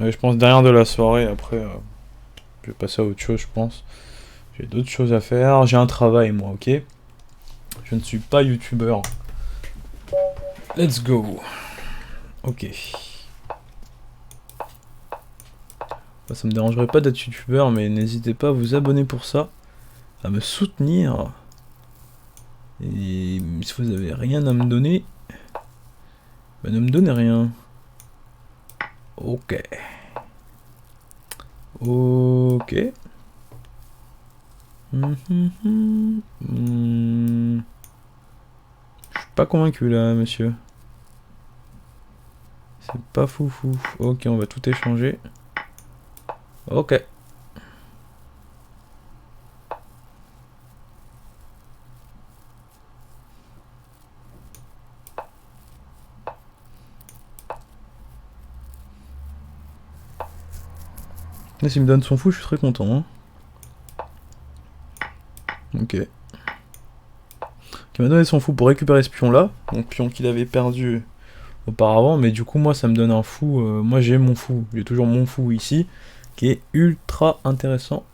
Je pense derrière de la soirée, après, je vais passer à autre chose, je pense. J'ai d'autres choses à faire. J'ai un travail, moi, ok? Je ne suis pas youtubeur. Let's go. Ok. Ça me dérangerait pas d'être youtubeur, mais n'hésitez pas à vous abonner pour ça, à me soutenir. Et si vous avez rien à me donner, bah ne me donnez rien. Ok. Ok. Je suis pas convaincu là, monsieur. C'est pas foufou. Ok, on va tout échanger. Ok. Là, s'il me donne son fou, je suis très content. Hein. Ok. Il m'a donné son fou pour récupérer ce pion là. Donc pion qu'il avait perdu auparavant. Mais du coup, moi, ça me donne un fou. Moi, j'ai mon fou. J'ai toujours mon fou ici. Qui est ultra intéressant.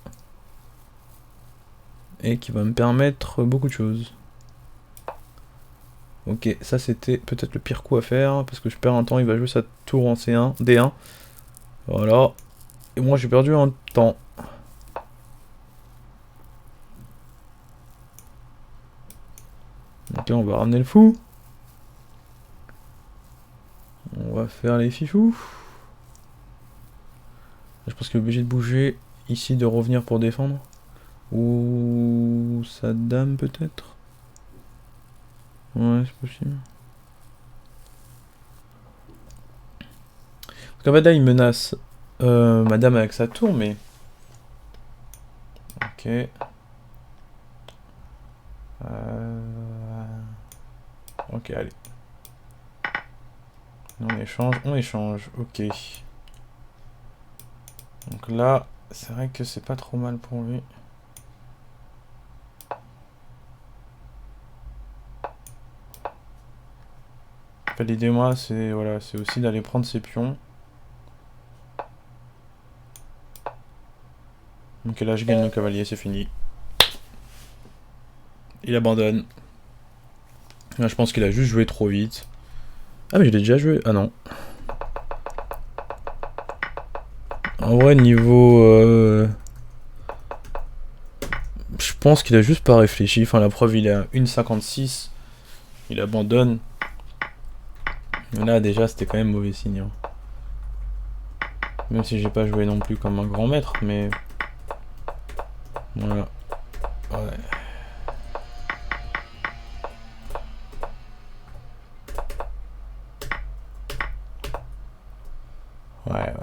Et qui va me permettre beaucoup de choses. Ok, ça c'était peut-être le pire coup à faire. Parce que je perds un temps. Il va jouer sa tour en C1. D1. Voilà. Et moi, j'ai perdu un temps. Ok, on va ramener le fou. On va faire les fifous. Je pense qu'il est obligé de bouger ici, de revenir pour défendre. Ou sa dame peut-être. Ouais, c'est possible. Parce qu'en fait là, il menace madame avec sa tour, mais... Ok. Ok, allez. On échange, on échange. Ok. Donc là, c'est vrai que c'est pas trop mal pour lui. L'idée, moi, c'est voilà, c'est aussi d'aller prendre ses pions. Donc là, je gagne le cavalier, c'est fini. Il abandonne. Là, je pense qu'il a juste joué trop vite. Ah, mais je l'ai déjà joué. Ah non. En vrai, niveau... je pense qu'il a juste pas réfléchi. Enfin, la preuve, il est à 1,56. Il abandonne. Là, déjà, c'était quand même mauvais signe. Hein. Même si j'ai pas joué non plus comme un grand maître, mais... Voilà. Ouais. Ouais.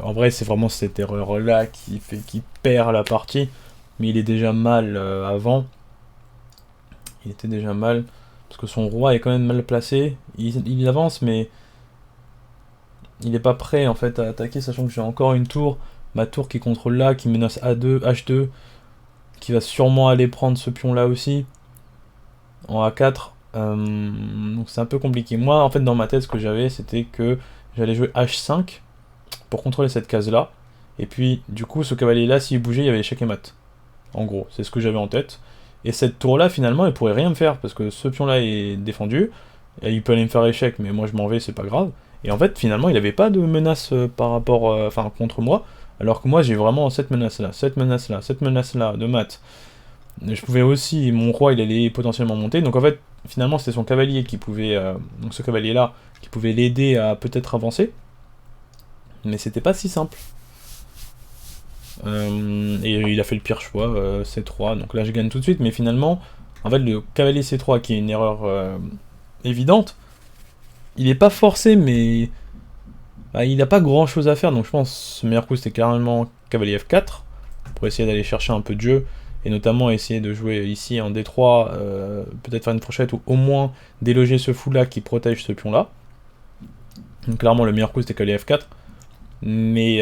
En vrai, c'est vraiment cette erreur-là qui fait qu'il perd la partie. Mais il est déjà mal avant. Il était déjà mal. Parce que son roi est quand même mal placé. Il avance, mais il n'est pas prêt en fait à attaquer, sachant que j'ai encore une tour. Ma tour qui contrôle là, qui menace A2, H2. Qui va sûrement aller prendre ce pion là aussi. En A4. Donc c'est un peu compliqué. Moi, en fait, dans ma tête, ce que j'avais, c'était que j'allais jouer H5 pour contrôler cette case là. Et puis, du coup, ce cavalier là, s'il bougeait, il y avait échec et mat. En gros, c'est ce que j'avais en tête. Et cette tour-là, finalement, elle pourrait rien me faire, parce que ce pion-là est défendu, et il peut aller me faire échec, mais moi je m'en vais, c'est pas grave. Et en fait, finalement, il avait pas de menace par rapport, enfin, contre moi, alors que moi j'ai vraiment cette menace-là, cette menace-là, cette menace-là de mat. Je pouvais aussi, mon roi, il allait potentiellement monter, donc en fait, finalement, c'était son cavalier qui pouvait, donc ce cavalier-là, qui pouvait l'aider à peut-être avancer, mais c'était pas si simple. Et il a fait le pire choix, C3. Donc là, je gagne tout de suite. Mais finalement, en fait, le cavalier C3, qui est une erreur évidente, il est pas forcé, mais bah, il n'a pas grand chose à faire. Donc je pense que le meilleur coup, c'était carrément cavalier F4 pour essayer d'aller chercher un peu de jeu. Et notamment essayer de jouer ici en D3, peut-être faire une fourchette ou au moins déloger ce fou-là qui protège ce pion-là. Donc clairement, le meilleur coup, c'était cavalier F4. Mais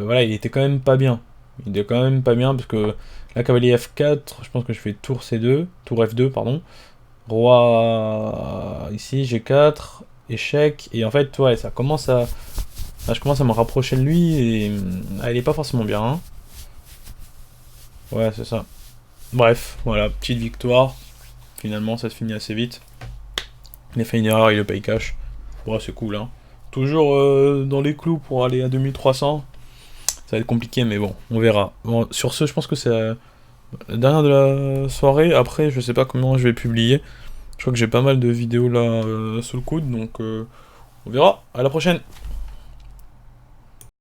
voilà, il était quand même pas bien. Il était quand même pas bien parce que la cavalier F4, je pense que je fais tour C2, tour F2, pardon. Roi ici, G4, échec. Et en fait, ouais, ça commence à Là, je commence à me rapprocher de lui et il est pas forcément bien. Hein. Ouais, c'est ça. Bref, voilà, petite victoire. Finalement, ça se finit assez vite. Il a fait une erreur, il le paye cash. Ouais, c'est cool. Hein. Toujours dans les clous pour aller à 2300. Ça va être compliqué, mais bon, on verra. Bon, sur ce, je pense que c'est la dernière de la soirée. Après, je sais pas comment je vais publier. Je crois que j'ai pas mal de vidéos là sous le coude, donc on verra. À la prochaine!